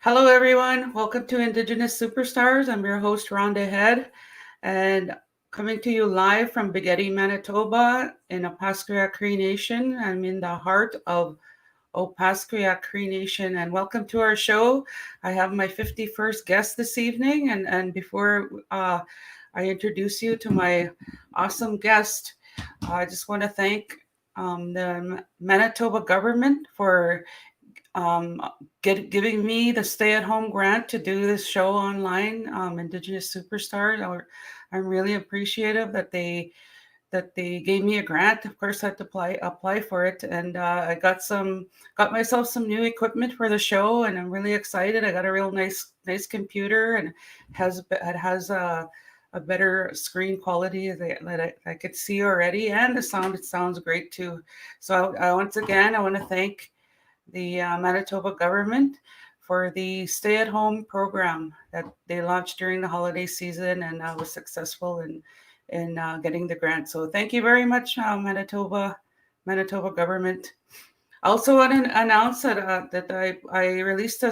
Hello, everyone. Welcome to Indigenous Superstars. I'm your host, Rhonda Head, and coming to you live from Bigedi, Manitoba, in Opaskwayak Cree Nation. I'm in the heart of Opaskwayak Cree Nation, and welcome to our show. I have my 51st guest this evening, and before I introduce you to my awesome guest, I just want to thank the Manitoba government for um, giving me the stay-at-home grant to do this show online, Indigenous Superstars. I'm really appreciative that they gave me a grant. Of course, I had to apply for it, and I got myself some new equipment for the show, and I'm really excited. I got a real nice computer, and it has a better screen quality that I could see already, and it sounds great too. So once again, I want to thank the Manitoba government for the stay-at-home program that they launched during the holiday season, and was successful in getting the grant. So thank you very much, Manitoba government. I also want to announce that I released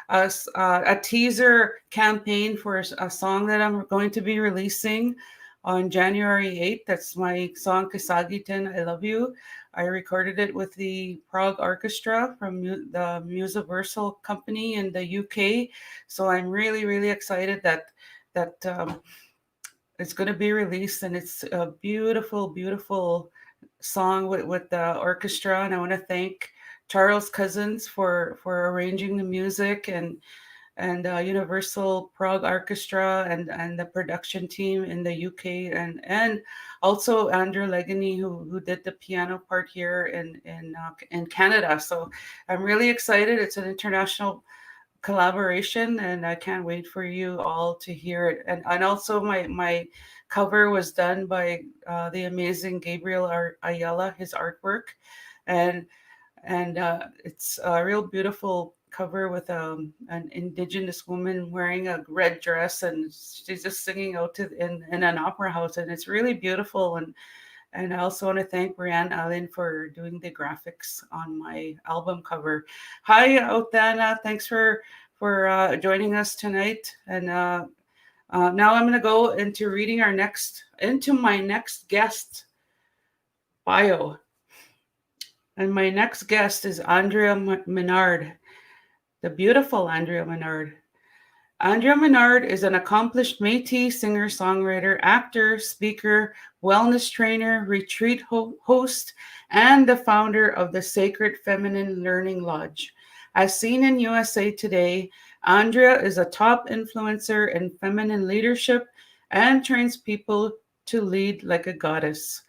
a teaser campaign for a song that I'm going to be releasing on January 8th. That's my song Kasagitan, I Love You. I recorded it with the Prague Orchestra from the Musiversal Company in the UK. So I'm really, really excited that it's going to be released, and it's a beautiful, beautiful song with the orchestra. And I want to thank Charles Cousins for arranging the music, and Universal Prague Orchestra, and the production team in the UK, and also Andrea Legany, who did the piano part here in Canada. So I'm really excited. It's an international collaboration, and I can't wait for you all to hear it. And also my cover was done by the amazing Gabriel Ayala, his artwork, and it's a real beautiful cover with an indigenous woman wearing a red dress, and she's just singing out in an opera house, and it's really beautiful. And I also want to thank Brianne Allen for doing the graphics on my album cover. Hi, Othana. Thanks for joining us tonight. And now I'm going to go into reading my next guest bio. And my next guest is Andrea Menard, the beautiful Andrea Menard. Andrea Menard is an accomplished Métis singer-songwriter, actor, speaker, wellness trainer, retreat host, and the founder of the Sacred Feminine Learning Lodge. As seen in USA Today, Andrea is a top influencer in feminine leadership and trains people to lead like a goddess.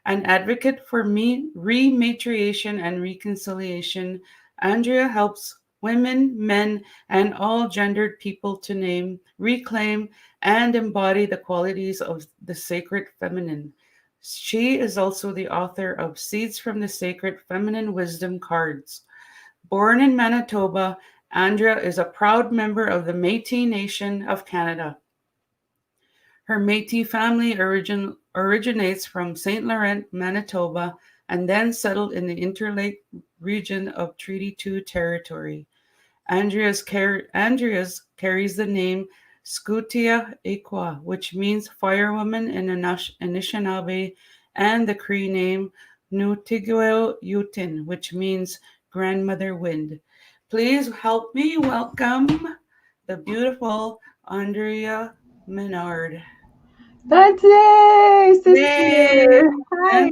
An advocate for rematriation and reconciliation, Andrea helps women, men, and all gendered people to name, reclaim, and embody the qualities of the sacred feminine. She is also the author of Seeds from the Sacred Feminine Wisdom Cards. Born in Manitoba, Andrea is a proud member of the Métis Nation of Canada. Her Métis family originates from St. Laurent, Manitoba, and then settled in the Interlake region of Treaty 2 territory. Andrea's carries the name Scutia Equa, which means firewoman in Anishinaabe, and the Cree name Nutiguel Utin, which means grandmother wind. Please help me welcome the beautiful Andrea Menard. Frances is Yay! here. Hi.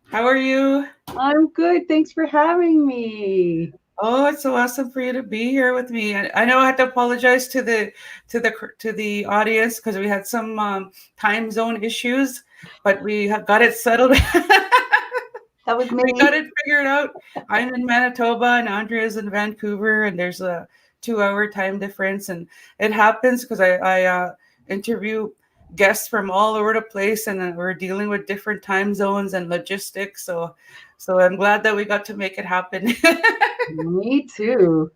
How are you? I'm good. Thanks for having me. Oh, it's so awesome for you to be here with me. I know I had to apologize to the audience because we had some time zone issues, but we have got it settled. That was We got me. it figured out. I'm in Manitoba and Andrea's in Vancouver, and there's a 2 hour time difference, and it happens because I interview guests from all over the place, and we're dealing with different time zones and logistics. So I'm glad that we got to make it happen. Me too.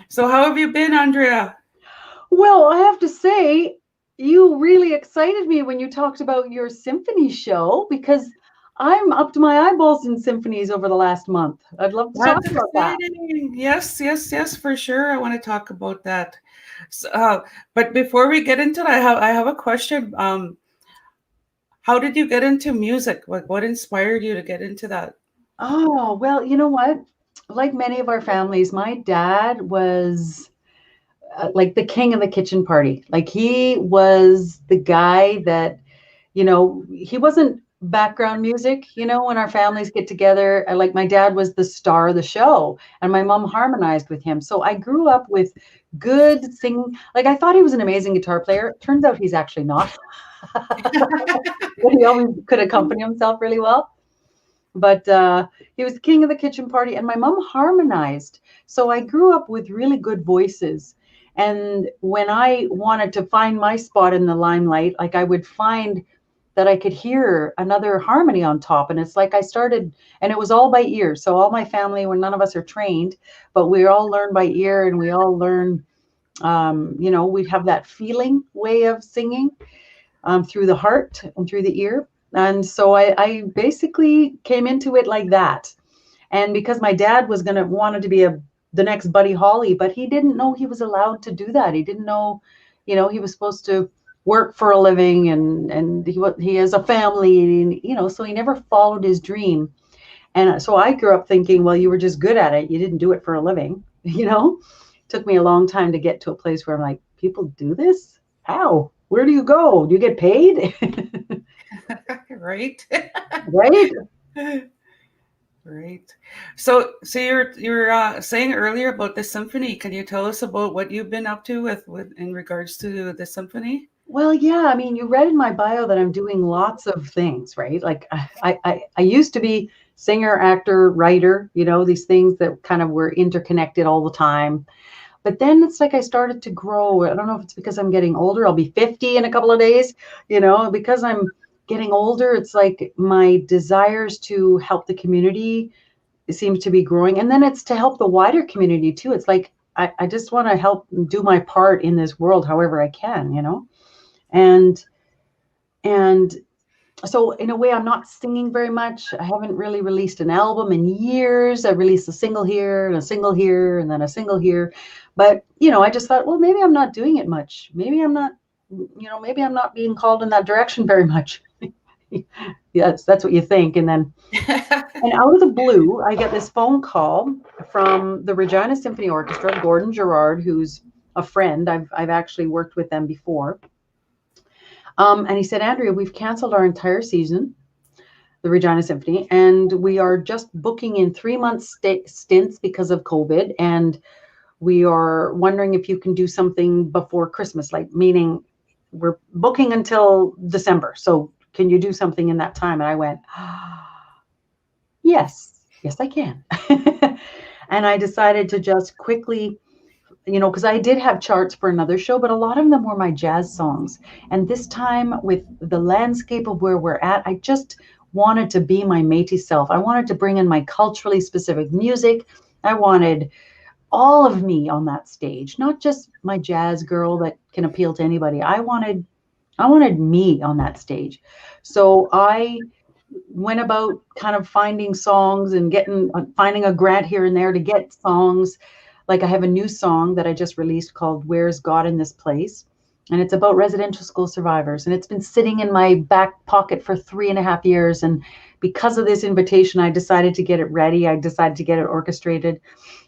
So how have you been, Andrea? Well, I have to say, you really excited me when you talked about your symphony show because I'm up to my eyeballs in symphonies over the last month. I'd love to talk That's about that. exciting. Yes, yes, yes, for sure. I want to talk about that. So, but before we get into that, I have a question. How did you get into music? What inspired you to get into that? Oh, well, you know what? Like many of our families, my dad was like the king of the kitchen party. Like he was the guy that, he wasn't background music, when our families get together. Like my dad was the star of the show and my mom harmonized with him. So I grew up with good singing. Like I thought he was an amazing guitar player. Turns out he's actually not. But he always could accompany himself really well. But he was the king of the kitchen party, and my mom harmonized. So I grew up with really good voices. And when I wanted to find my spot in the limelight, like I would find that I could hear another harmony on top. And it's like I started, and it was all by ear. So all my family, when none of us are trained, but we all learn by ear, and we all learn, we have that feeling way of singing through the heart and through the ear. And so I basically came into it like that. And because my dad was wanted to be the next Buddy Holly, but he didn't know he was allowed to do that. He didn't know, he was supposed to work for a living, and he has a family, and, so he never followed his dream. And so I grew up thinking, well, you were just good at it. You didn't do it for a living, Took me a long time to get to a place where I'm like, people do this? How? Where do you go? Do you get paid? Right. Right? Right. So you're saying earlier about the symphony. Can you tell us about what you've been up to with in regards to the symphony? Well, yeah. I mean, you read in my bio that I'm doing lots of things, right? Like I used to be singer, actor, writer, these things that kind of were interconnected all the time. But then it's like I started to grow. I don't know if it's because I'm getting older. I'll be 50 in a couple of days, because I'm getting older. It's like my desires to help the community seems to be growing. And then it's to help the wider community too. It's like I just want to help do my part in this world however I can, And and so in a way, I'm not singing very much. I haven't really released an album in years. I released a single here and a single here and then a single here. But, I just thought, well, maybe I'm not doing it much. Maybe I'm not, maybe I'm not being called in that direction very much. Yes, that's what you think. And out of the blue, I get this phone call from the Regina Symphony Orchestra, Gordon Gerard, who's a friend. I've actually worked with them before. And he said, Andrea, we've canceled our entire season, the Regina Symphony, and we are just booking in 3-month stints because of COVID. And we are wondering if you can do something before Christmas, like meaning we're booking until December. So can you do something in that time? And I went, yes, I can. And I decided to just quickly, because I did have charts for another show, but a lot of them were my jazz songs. And this time, with the landscape of where we're at, I just wanted to be my Métis self. I wanted to bring in my culturally specific music. I wanted all of me on that stage, not just my jazz girl that can appeal to anybody. I wanted me on that stage. So I went about kind of finding songs and finding a grant here and there to get songs. Like I have a new song that I just released called Where's God in This Place? And it's about residential school survivors. And it's been sitting in my back pocket for 3.5 years. And because of this invitation, I decided to get it ready. I decided to get it orchestrated.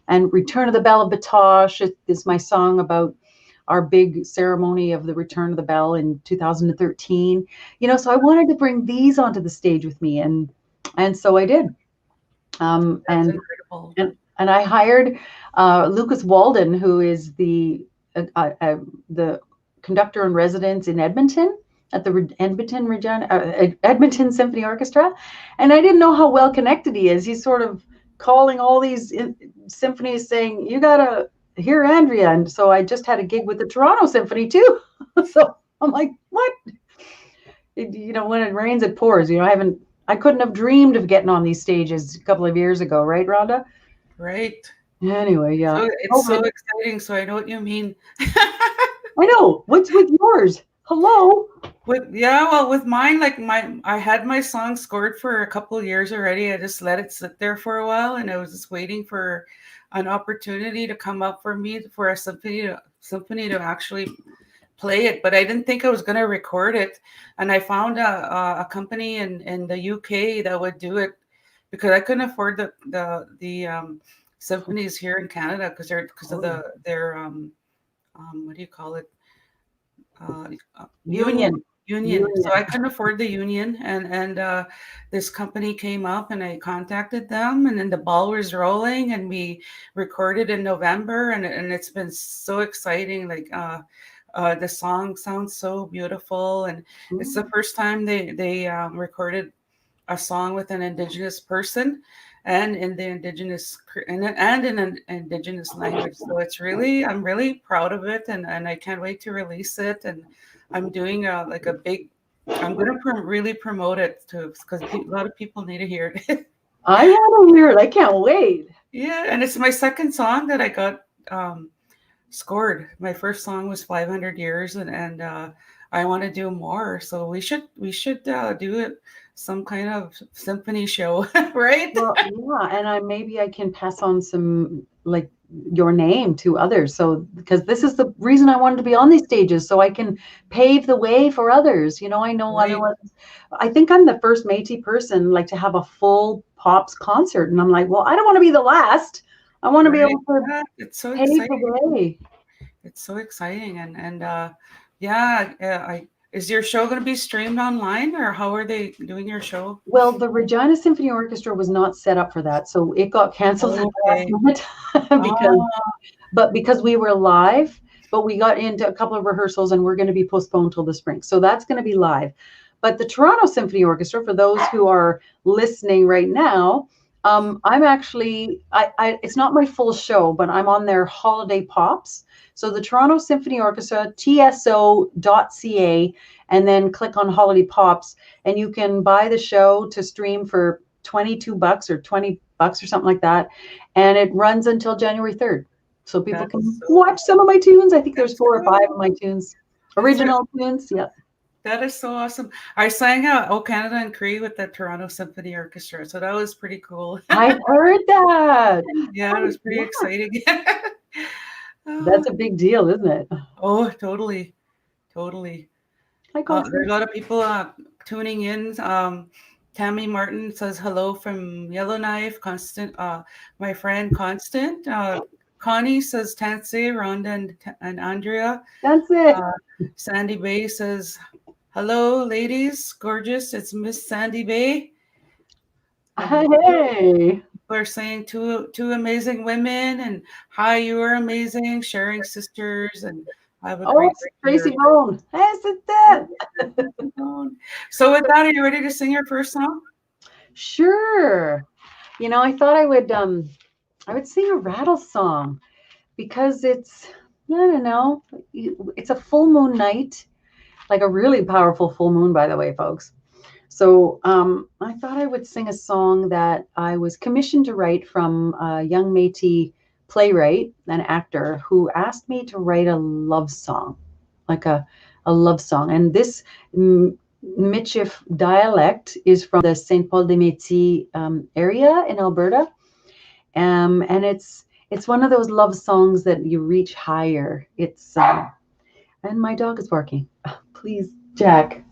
And Return of the Bell of Batoche is my song about our big ceremony of the Return of the Bell in 2013. So I wanted to bring these onto the stage with me. And so I did. That's incredible. And I hired Lucas Walden, who is the conductor in residence in Edmonton at the Edmonton Symphony Orchestra. And I didn't know how well connected he is. He's sort of calling all these symphonies saying, you got to hear Andrea. And so I just had a gig with the Toronto Symphony too. So I'm like, what? When it rains, it pours. I couldn't have dreamed of getting on these stages a couple of years ago, right, Rhonda? Right. Anyway, yeah. So it's so exciting. So I know what you mean. I know. What's with yours? Hello. With mine, like I had my song scored for a couple of years already. I just let it sit there for a while, and I was just waiting for an opportunity to come up for me for a symphony to actually play it. But I didn't think I was going to record it, and I found a company in the UK that would do it because I couldn't afford the symphonies here in Canada because of their what do you call it, uh, union. Union. Union. So Union. I couldn't afford the union, and this company came up, and I contacted them, and then the ball was rolling, and we recorded in November, and it's been so exciting. Like the song sounds so beautiful, and it's the first time they recorded a song with an Indigenous person, and in the and in an Indigenous language. So I'm really proud of it, and I can't wait to release it. And I'm doing like a big. I'm gonna really promote it too, because a lot of people need to hear it. I want to hear it. I can't wait. Yeah, and it's my second song that I got scored. My first song was 500 years, and I want to do more. So we should do it some kind of symphony show, right? Well, yeah, and maybe I can pass on some like your name to others. So because this is the reason I wanted to be on these stages, so I can pave the way for others. I know other Right, ones. I think I'm the first Métis person like to have a full pops concert, and I'm like, well, I don't want to be the last. I want to be right. able to Yeah, it's so pave exciting. the way. It's so exciting, and yeah, I is your show going to be streamed online, or how are they doing your show? Well, the Regina Symphony Orchestra was not set up for that, so it got canceled at the last Okay. minute because Oh, because we were live, but we got into a couple of rehearsals and we're going to be postponed till the spring. So that's going to be live. But the Toronto Symphony Orchestra, for those who are listening right now, I'm actually, it's not my full show, but I'm on their holiday pops. So the Toronto Symphony Orchestra, tso.ca, and then click on holiday pops, and you can buy the show to stream for $22 or $20 or something like that. And it runs until January 3rd. So people that's can so watch some of my tunes. I think there's that's 4 or 5 cool. of my tunes, That's really original tunes. Yeah. That is so awesome. I sang "O Canada and Cree" with the Toronto Symphony Orchestra, so that was pretty cool. I've heard that. Yeah, it Oh, was pretty yeah. exciting. That's Oh, a big deal, isn't it? oh, totally, totally. Hi, There are a Constance. lot of people tuning in. Tammy Martin says hello from Yellowknife. Constant, my friend Constant. Connie says Tansy, Rhonda, and Andrea. That's it. Uh, Sandy Bay says hello, ladies, gorgeous. It's Miss Sandy Bay. And Hey. people are saying two amazing women, and hi, you are amazing, sharing sisters, and have a Oh, great it's Tracy year. Bone. Hey, sit there. So with that, are you ready to sing your first song? Sure. I thought I would sing a rattle song because I don't know, it's a full moon night, like a really powerful full moon, by the way, folks. So I thought I would sing a song that I was commissioned to write from a young Métis playwright and actor who asked me to write a love song, like a love song. And this Michif dialect is from the St. Paul des Métis area in Alberta. And it's one of those love songs that you reach higher. And my dog is barking. Please, Jack,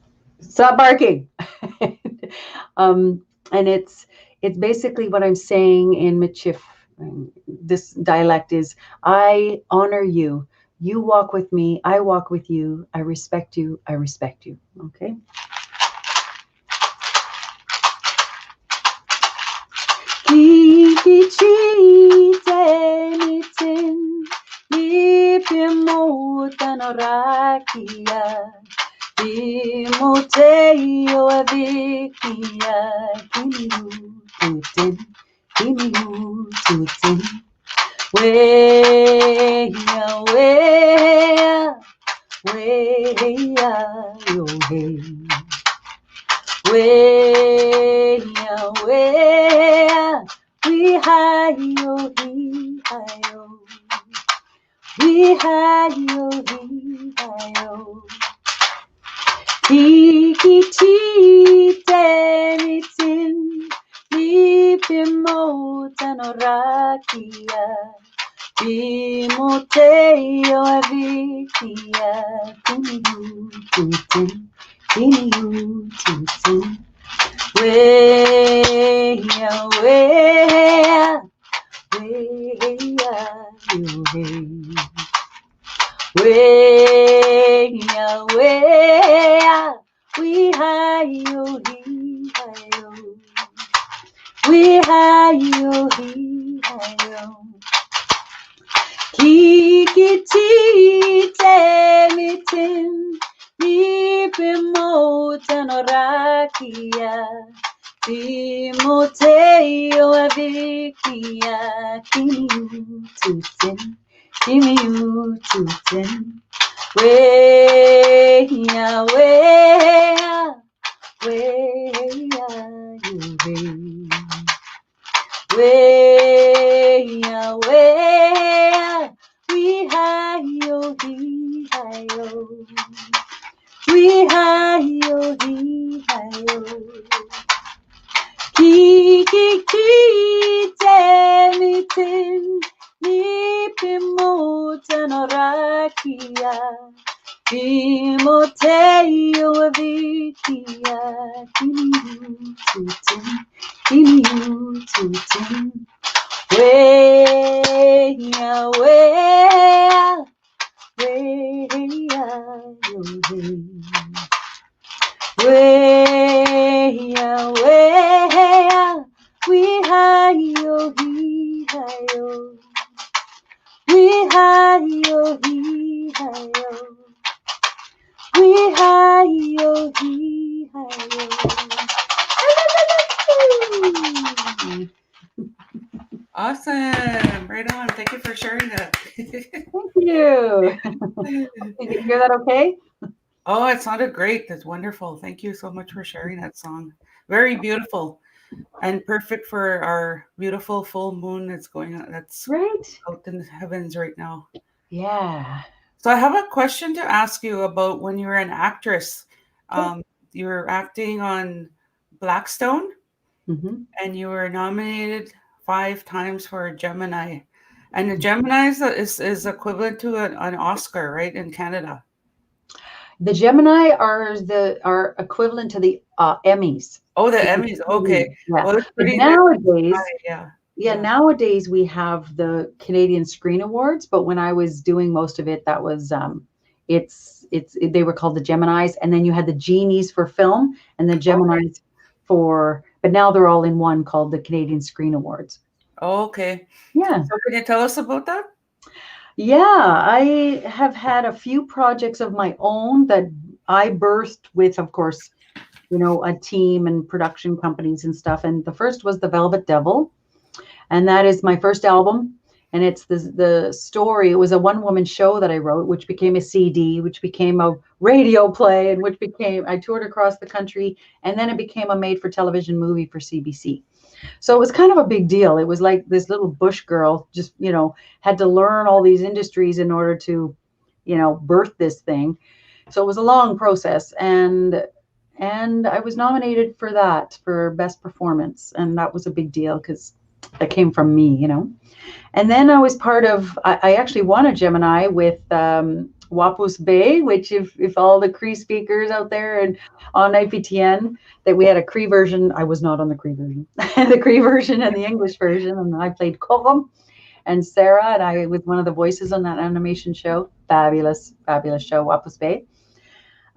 stop barking. And it's basically what I'm saying in Michif. This dialect is, I honor you. You walk with me. I walk with you. I respect you. I respect you. Okay. Kikichitenitin nipimutanorakia Timoteo avikia kimihututin weya weya weya yo hey weya weya we hayo he hayo we hayo he hayo Kikiti temitin Lipimotanorakia Bimoteo avikia Kiniututin Weya, weya, weya, weya, weya, we hayo, he hayo, we hayo, he hayo. Kikiti temitin Lipimotanorakia Bimoteo avikia Kimiututin Weya, weya, weya, weya, weya, we hayo, he hayo, we hayo, he hayo. Kikiki temitin Lipimotanorakia Bimoteo avikia Kimiututin Weya, weya, weya, weya, weya, we hayo, he hayo, we hayo, he hayo, we hayo, he hayo. Awesome. Right on. Thank you for sharing that. Thank you. Did you hear that okay? Oh, it sounded great. That's wonderful. Thank you so much for sharing that song. Very beautiful and perfect for our beautiful full moon that's going on. That's Right? out in the heavens right now. Yeah. So I have a question to ask you about when you were an actress. Sure. You were acting on Blackstone Mm-hmm. and you were nominated 5 times for a Gemini. And the Gemini is equivalent to an Oscar, right, in Canada. The Gemini are equivalent to the Emmys. Oh, the It's Emmys. Okay. yeah. Well, it's But pretty nowadays, high, yeah, nowadays we have the Canadian Screen Awards. But when I was doing most of it, that was they were called the Geminis, and then you had the Genies for film and the Geminis for. But now they're all in one, called the Canadian Screen Awards. Okay. Yeah. So can you tell us about that? Yeah, I have had a few projects of my own that I birthed with, of course, a team and production companies and stuff. And the first was The Velvet Devil. And that is my first album. And it's the story. It was a one-woman show that I wrote, which became a CD, which became a radio play, and I toured across the country. And then it became a made-for-television movie for CBC. So it was kind of a big deal. It was like this little bush girl just, had to learn all these industries in order to, birth this thing. So it was a long process. And I was nominated for that, for best performance. And that was a big deal because that came from me, And then I was I actually won a Gemini with Wapus Bay, which if all the Cree speakers out there and on IPTN, that we had a Cree version. I was not on the Cree version. The Cree version and the English version, and I played Kovam and Sarah, and I was one of the voices on that animation show. Fabulous, fabulous show, Wapus Bay.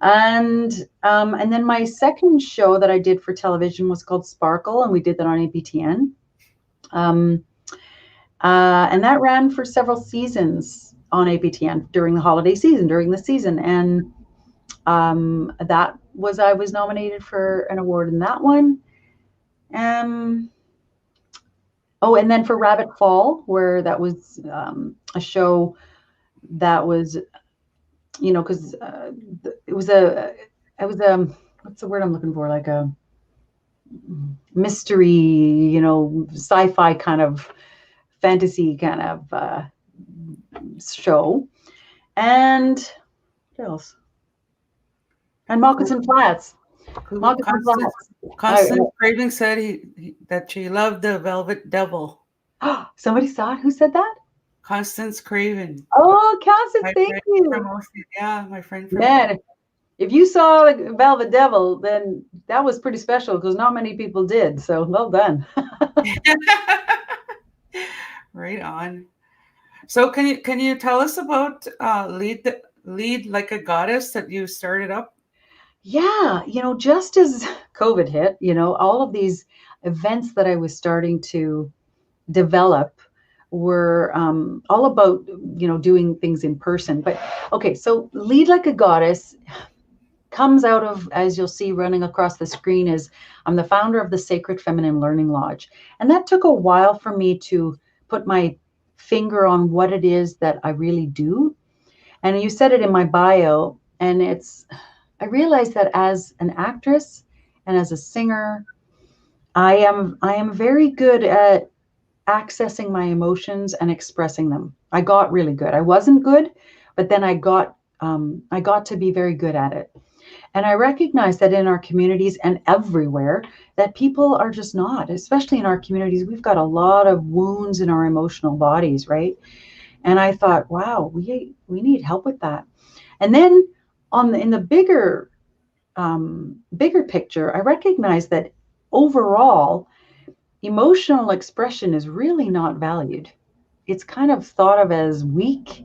And then my second show that I did for television was called Sparkle, and we did that on APTN. And that ran for several seasons on APTN during the holiday season, during the season. And I was nominated for an award in that one. And then for Rabbit Fall, where that was a show that was, because it was what's the word I'm looking for? Like a mystery, sci-fi kind of fantasy kind of show. And what else? And moccasin flats. Moccasin Constance flats. Constance Craving said that she loved the Velvet Devil. Somebody saw it? Who said that? Constance Craven. Oh, Constance, My thank friend from you. yeah, my friend from Man, if you saw the Velvet Devil, then that was pretty special because not many people did. So well done. right on. So can you tell us about lead like a goddess that you started up? Yeah, just as COVID hit, all of these events that I was starting to develop were all about, doing things in person. But okay, so Lead Like a Goddess comes out of, as you'll see running across the screen, is I'm the founder of the Sacred Feminine Learning Lodge. And that took a while for me to put my finger on what it is that I really do. And you said it in my bio, and I realized that as an actress and as a singer, I am very good at accessing my emotions and expressing them. I got really good. I wasn't good, but then I got to be very good at it. And I recognize that in our communities and everywhere, that people are just not, especially in our communities, we've got a lot of wounds in our emotional bodies, right? And I thought, wow, we need help with that. And then in the bigger picture, I recognize that overall, emotional expression is really not valued. It's kind of thought of as weak.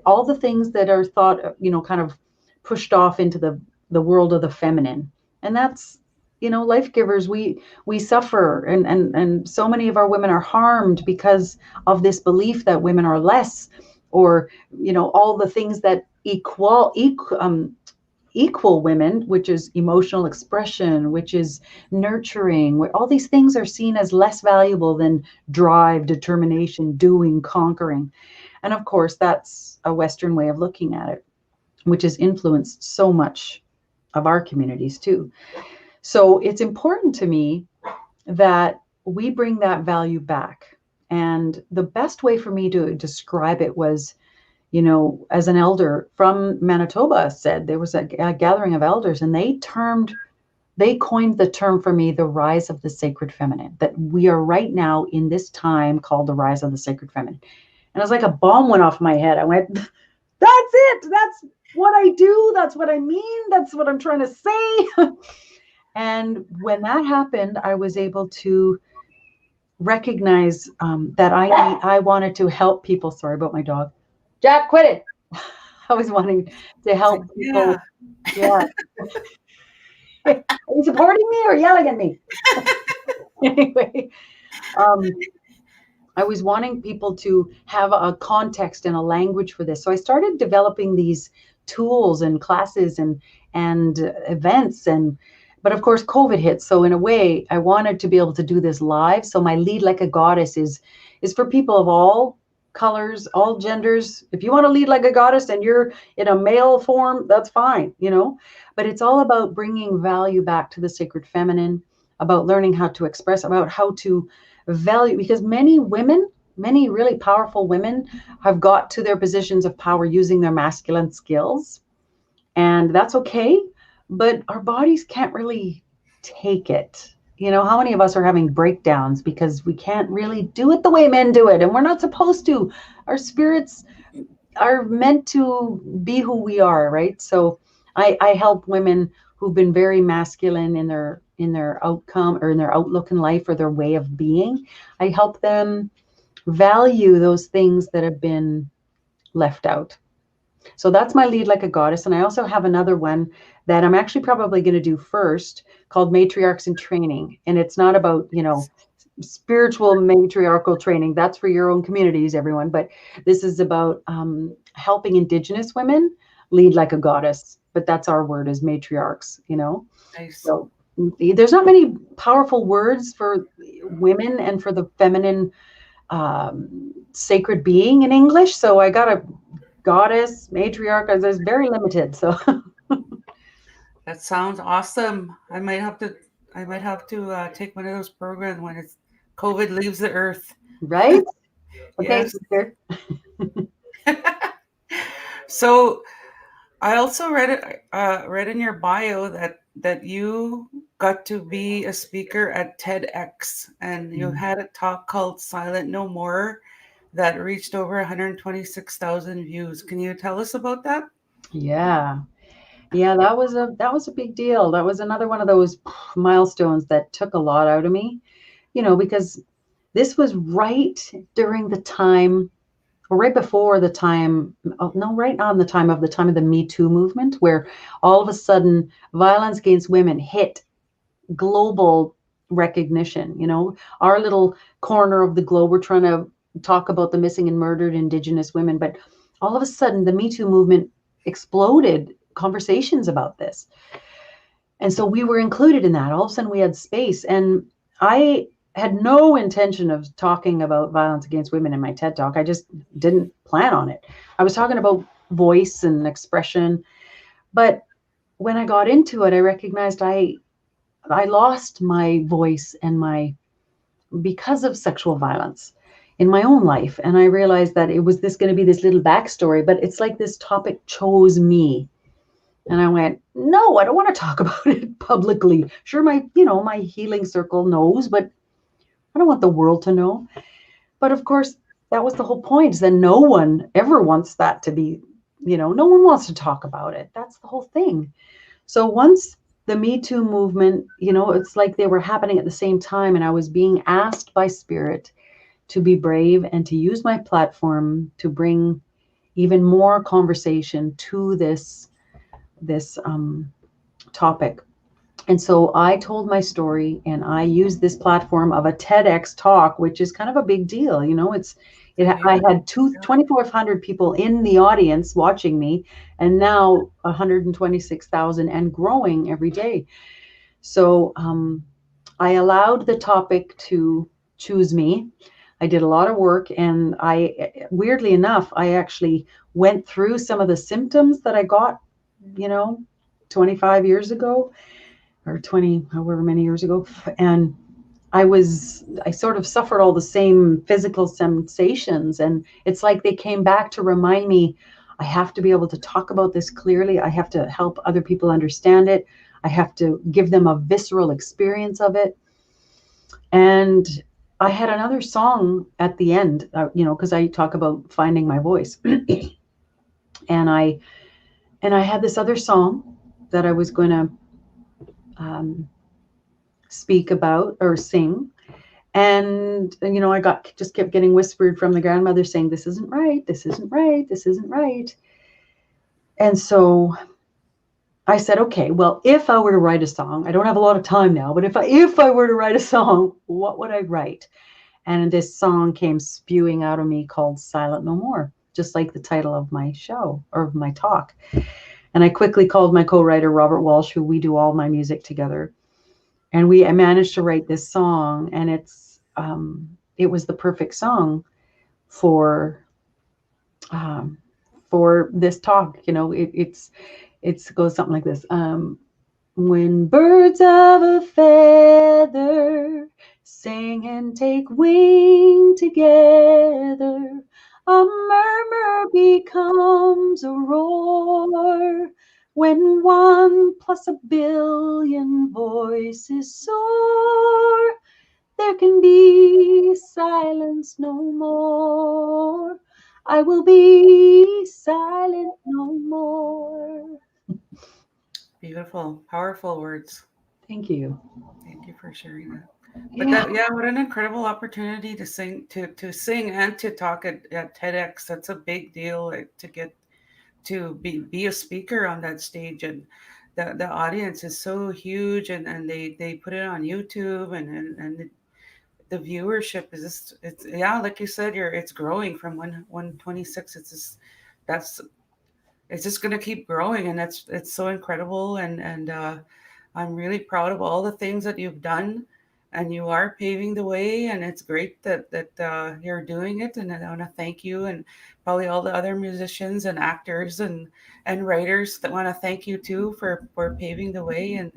All the things that are thought, kind of pushed off into the world of the feminine. And that's, life givers, we suffer, and so many of our women are harmed because of this belief that women are less, or all the things that equal women, which is emotional expression, which is nurturing, where all these things are seen as less valuable than drive, determination, doing, conquering. And of course, that's a Western way of looking at it, which has influenced so much of our communities too. So it's important to me that we bring that value back. And the best way for me to describe it was, as an elder from Manitoba said, there was a gathering of elders, and they coined the term for me, the rise of the sacred feminine, that we are right now in this time called the rise of the sacred feminine. And it was like a bomb went off my head. I went, that's it. That's what I do. That's what I mean. That's what I'm trying to say. And when that happened, I was able to recognize that I wanted to help people. Sorry about my dog. Jack, quit it. I was wanting to It's like, help yeah. people. Yeah. Are you supporting me or yelling at me? Anyway, I was wanting people to have a context and a language for this. So I started developing these tools and classes and events, but of course COVID hit. So in a way, I wanted to be able to do this live. So my Lead Like a Goddess is for people of all colors, all genders. If you want to lead like a goddess and you're in a male form, that's fine, but it's all about bringing value back to the sacred feminine, about learning how to express, about how to value, because many women, many really powerful women have got to their positions of power using their masculine skills, and that's okay, but our bodies can't really take it. How many of us are having breakdowns because we can't really do it the way men do it, and we're not supposed to. Our spirits are meant to be who we are, right? So I help women who've been very masculine in their outcome or in their outlook in life or their way of being. I help them value those things that have been left out. So that's my Lead Like a Goddess. And I also have another one that I'm actually probably going to do first, called Matriarchs in Training. And it's not about, spiritual matriarchal training. That's for your own communities, everyone. But this is about helping Indigenous women lead like a goddess. But that's our word, is matriarchs, Nice. So there's not many powerful words for women and for the feminine sacred being in English. So I got a goddess, matriarch, there's very limited. So That sounds awesome. I might have to take one of those programs when it's COVID leaves the earth. right? Okay, Yes. sister. So I also read in your bio that you got to be a speaker at TEDx, and you Mm. had a talk called Silent No More that reached over 126,000 views. Can you tell us about that? Yeah. Yeah, that was a big deal. That was another one of those milestones that took a lot out of me, because this was right during the time, or right before the time, oh, no, right on the time of the Me Too movement, where all of a sudden violence against women hit global recognition. Our little corner of the globe, we're trying to talk about the missing and murdered Indigenous women, but all of a sudden the Me Too movement exploded conversations about this. And so we were included in that. All of a sudden we had space. And I had no intention of talking about violence against women in my TED talk. I just didn't plan on it. I was talking about voice and expression. But when I got into it, I recognized I lost my voice and my because of sexual violence in my own life. And I realized that it was this going to be this little backstory, but it's like this topic chose me. And I went, no, I don't want to talk about it publicly. Sure, my healing circle knows, but I don't want the world to know. But of course, that was the whole point, is that no one ever wants that to be, no one wants to talk about it. That's the whole thing. So once the Me Too movement, it's like they were happening at the same time, and I was being asked by Spirit to be brave and to use my platform to bring even more conversation to this topic. And so I told my story, and I used this platform of a TEDx talk, which is kind of a big deal. I Amazing. had 2,400 people in the audience watching me, and now 126,000 and growing every day. So I allowed the topic to choose me. I did a lot of work, and weirdly enough, I actually went through some of the symptoms that I got, you know, 25 years ago, or 20, however many years ago. And I sort of suffered all the same physical sensations. And it's like they came back to remind me, I have to be able to talk about this clearly. I have to help other people understand it. I have to give them a visceral experience of it. And I had another song at the end, because I talk about finding my voice. and I had this other song that I was going to um, speak about or sing. And I just kept getting whispered from the grandmother saying, this isn't right, this isn't right, this isn't right. And so I said, okay, well, if I were to write a song, I don't have a lot of time now, but if I were to write a song, what would I write? And this song came spewing out of me called Silent No More, just like the title of my show or of my talk. And I quickly called my co-writer, Robert Walsh, who we do all my music together. And I managed to write this song, and it was the perfect song for um, this talk. It goes something like this. When birds of a feather sing and take wing together, a murmur becomes a roar. When one plus a billion voices soar, there can be silence no more. I will be silent no more. Beautiful, powerful words. Thank you. Thank you for sharing that. But Yeah. yeah, what an incredible opportunity to sing and to talk at TEDx. That's a big deal, like, to get to be a speaker on that stage, and the audience is so huge, and they put it on YouTube, and the viewership is just, it's, yeah, like you said, it's growing from 126. It's just, that's it's just going to keep growing, and it's so incredible, and I'm really proud of all the things that you've done, and you are paving the way, and it's great that you're doing it, and I want to thank you, and probably all the other musicians and actors and writers that want to thank you too for paving the way, and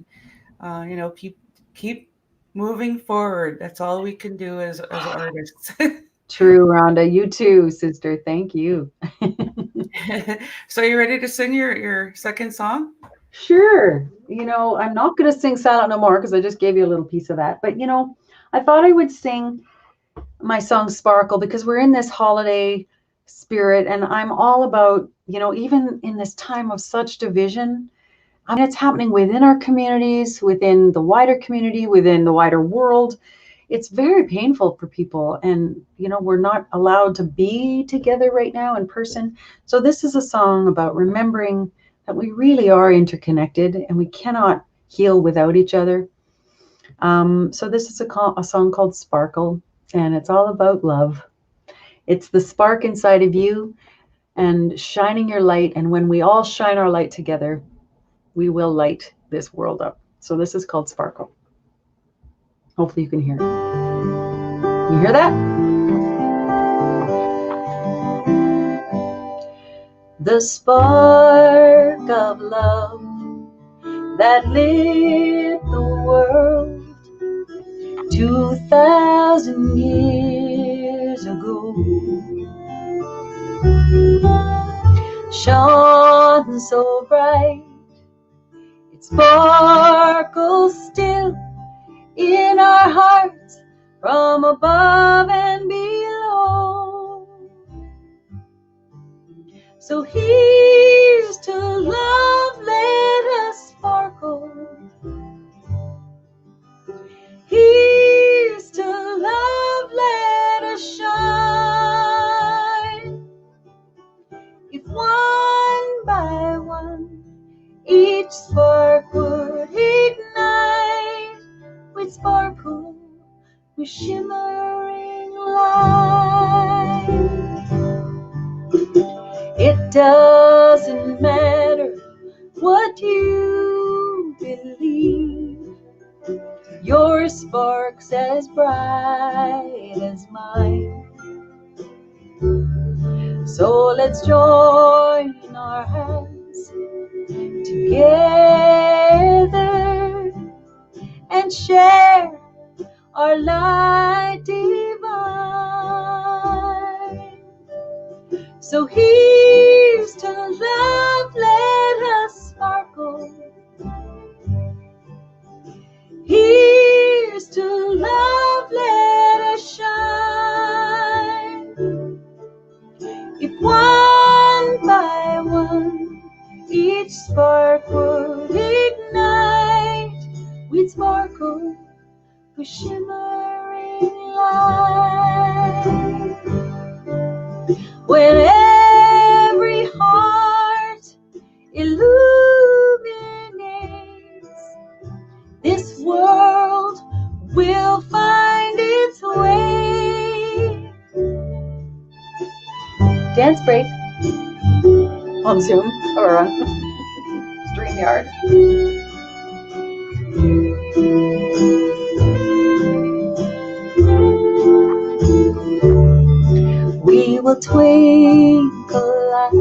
keep moving forward. That's all we can do as artists. True, Rhonda. You too, sister. Thank you. So you ready to sing your second song? Sure. I'm not going to sing Silent No More because I just gave you a little piece of that. But, I thought I would sing my song Sparkle because we're in this holiday spirit and I'm all about, even in this time of such division, I mean, it's happening within our communities, within the wider community, within the wider world. It's very painful for people. And, we're not allowed to be together right now in person. So this is a song about remembering that we really are interconnected and we cannot heal without each other. So this is a song called Sparkle, and it's all about love. It's the spark inside of you and shining your light. And when we all shine our light together, we will light this world up. So this is called Sparkle. Hopefully you can hear it. You hear that? The spark of love that lit the world 2,000 years ago shone so bright, it sparkles still in our hearts from above and below. So here's to love, let us sparkle. Here's to love, let us shine. If one by one each spark would ignite with sparkle, with shimmering light. It doesn't matter what you believe, your spark's as bright as mine. So let's join our hands together and share our light divine. So here's to love, let us sparkle. Here's to love, let us shine. If one by one each spark would ignite with sparkle, with shimmering light. When every heart illuminates, this world will find its way. Dance break on Zoom or on StreamYard. We will twinkle like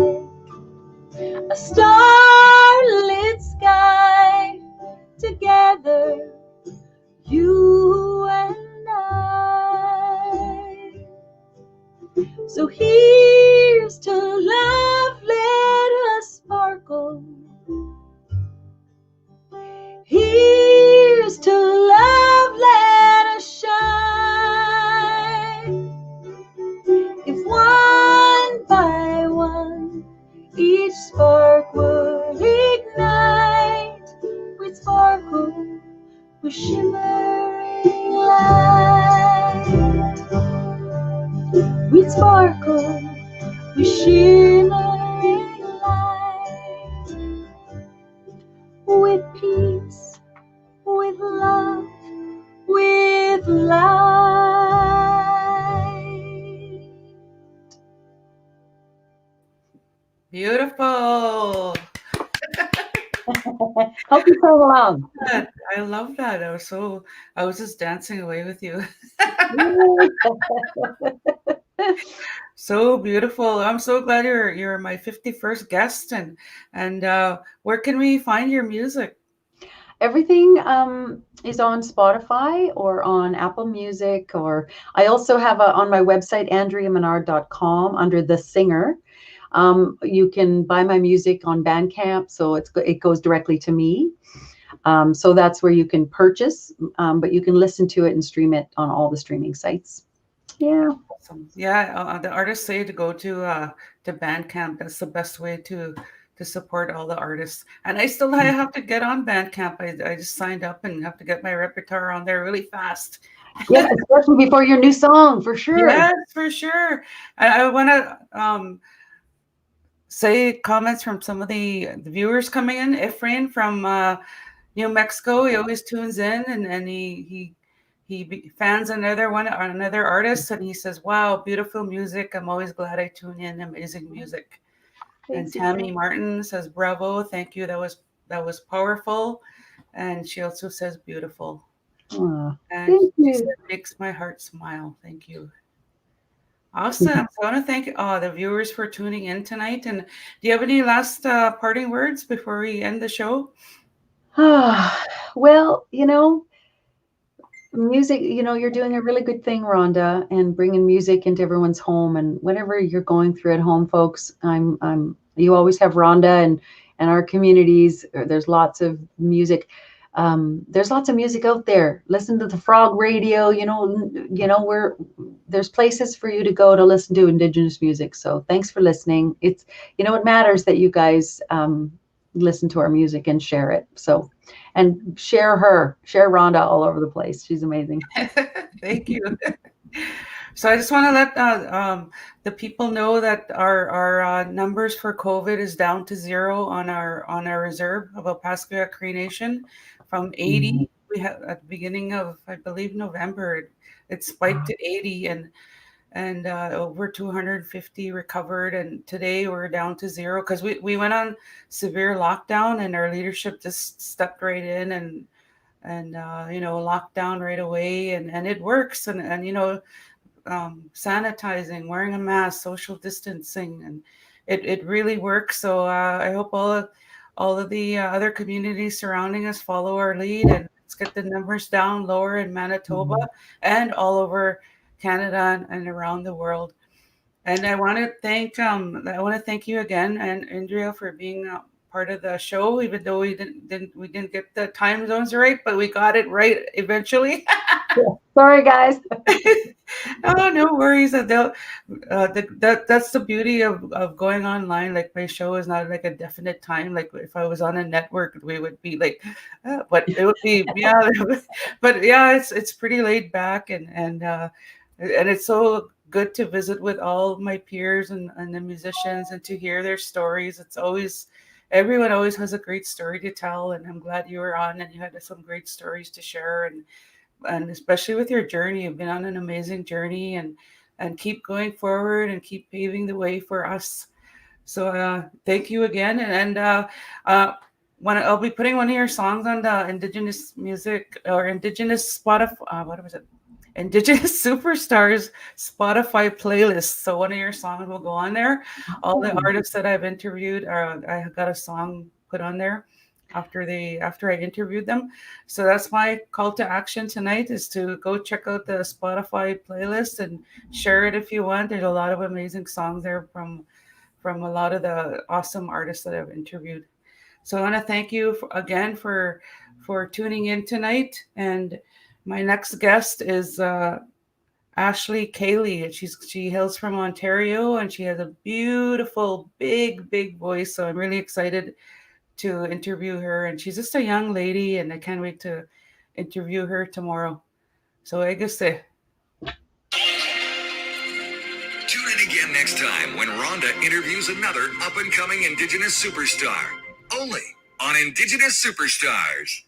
a starlit sky together, you and I. So here's to love, let us sparkle. Here's to love, let us shine. If one by one each spark would ignite with sparkle, with shimmering light. With sparkle, with shimmering light. With peace, with love, with light. Beautiful. Help you sing along. I love that. I was just dancing away with you. So beautiful. I'm so glad you're my 51st guest and where can we find your music? Everything is on Spotify or on Apple Music, or I also have on my website, andreamenard.com, under The Singer. You can buy my music on Bandcamp, so it goes directly to me. So that's where you can purchase, but you can listen to it and stream it on all the streaming sites. Yeah. Awesome. Yeah, the artists say to go to Bandcamp. That's the best way to support all the artists. And I have to get on Bandcamp. I just signed up and have to get my repertoire on there really fast. Yeah, especially before your new song, for sure. Yes, for sure. I want to say comments from some of the viewers coming in. Efrain from New Mexico, he always tunes in, and he fans another artist, and he says, "Wow, beautiful music. I'm always glad I tune in. Amazing music." And Thanks, Tammy Martin says, "Bravo, thank you. That was powerful." And she also says, "Beautiful." Aw, And thank she you. said, "Makes my heart smile." Thank you. Awesome. So I want to thank the viewers for tuning in tonight. And do you have any last parting words before we end the show? Well, music, you're doing a really good thing, Rhonda, and bringing music into everyone's home. And whatever you're going through at home, folks, you always have Rhonda and our communities. There's lots of music. There's lots of music out there. Listen to the Frog Radio. There's places for you to go to listen to Indigenous music. So thanks for listening. It matters that you guys listen to our music and share it. So, and share Rhonda all over the place. She's amazing. Thank you. So I just want to let the people know that our numbers for COVID is down to 0 on our reserve of Opaskwayak Cree Nation from 80. We had at the beginning of, I believe, November, it spiked to 80 and over 250 recovered. And today we're down to 0 because we went on severe lockdown, and our leadership just stepped right in and locked down right away, and it works. And sanitizing, wearing a mask, social distancing, and it really works. So I hope all of the other communities surrounding us follow our lead, and let's get the numbers down lower in Manitoba and all over Canada and around the world. And I want to thank you again, and Andrea, for being part of the show, even though we didn't get the time zones right, but we got it right eventually. Sorry, guys. Oh, no worries. That's the beauty of going online. Like, my show is not like a definite time. Like, if I was on a network, we would be like, but it would be, yeah. But yeah, it's pretty laid back, and it's so good to visit with all my peers and the musicians and to hear their stories. Everyone always has a great story to tell, and I'm glad you were on and you had some great stories to share, and especially with your journey. You've been on an amazing journey, and keep going forward and keep paving the way for us. So thank you again. I'll be putting one of your songs on the Indigenous music or Indigenous Spotify. What was it? Indigenous Superstars Spotify playlist. So one of your songs will go on there. All the artists that I've interviewed, I got a song put on there after I interviewed them. So that's my call to action tonight, is to go check out the Spotify playlist and share it if you want. There's a lot of amazing songs there from a lot of the awesome artists that I've interviewed. So I want to thank you again for tuning in tonight. And my next guest is Ashley Cayley. She hails from Ontario, and she has a beautiful, big voice. So I'm really excited to interview her. And she's just a young lady, and I can't wait to interview her tomorrow. So I guess Tune in again next time when Rhonda interviews another up-and-coming Indigenous superstar. Only on Indigenous Superstars.